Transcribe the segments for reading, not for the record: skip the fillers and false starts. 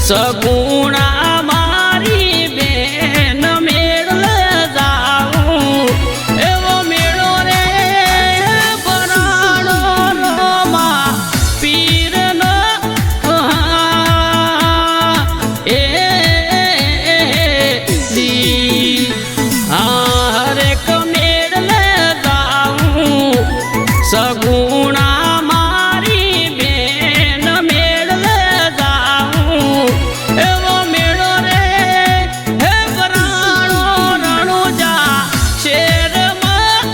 સગુણા મારી બેન મેળ જાઉં એવો મેળો રે પરાણો રોમા પીરનો એ હરેક મેળ જાઉં સગુણા મારી બેન મેળ જાઉં એવો મેળો રે હે પરાણો રણુજા શેરમાં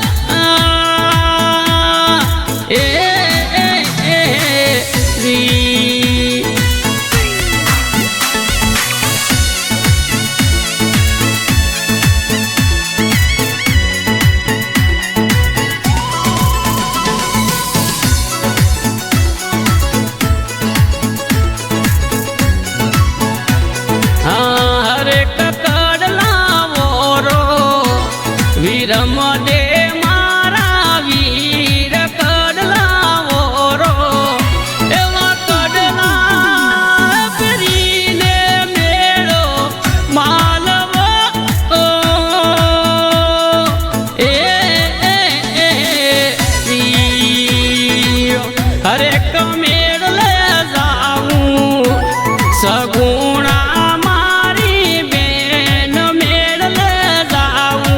હરેક કડલા વોરો વીરમ દે મારા વીર કડલા વોરો એવા કડલા કરીને મેળો માલવો હરેક મેળ લે જાઉં સગુણા મારી બેન મેળ જાઉં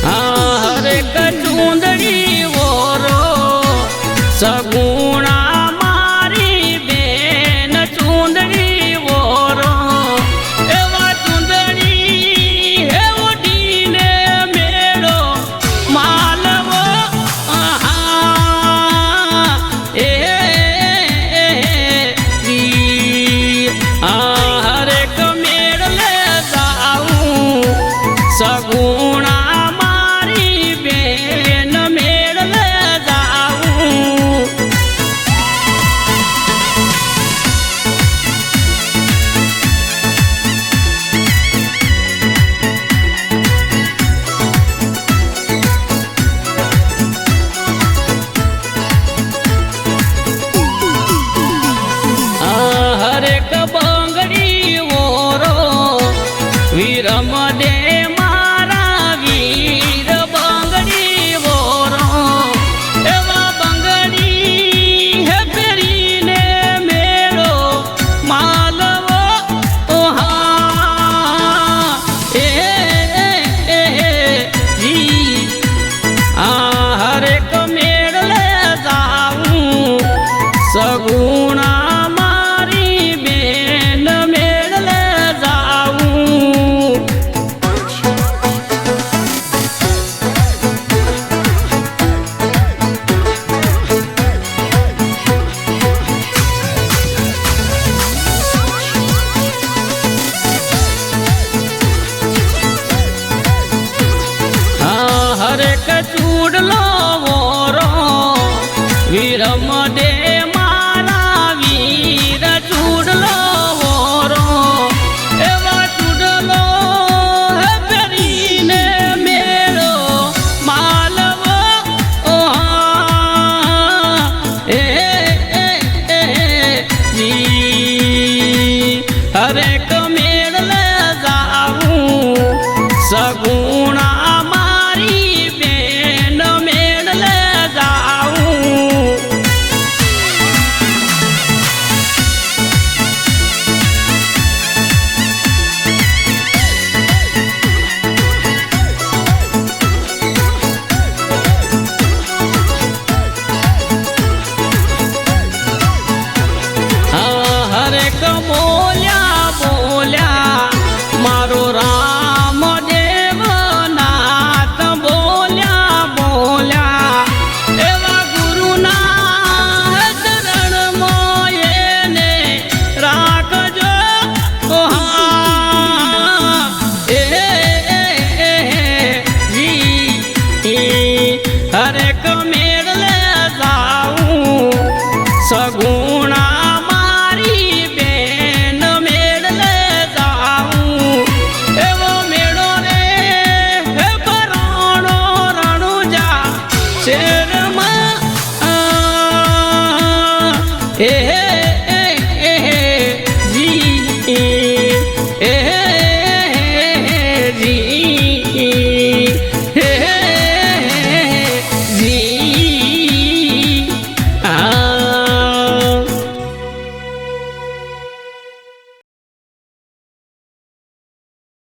હરેક ચૂંદડી વોરો સગુણા મારી બેન ચૂંદડી વોરો એવા ચૂંદડી હે ઉડીને મેળો માલવો હરેક મેળ લે જાઉં સગુણા મારી બેન મેળ જાઉં મેરમાં એ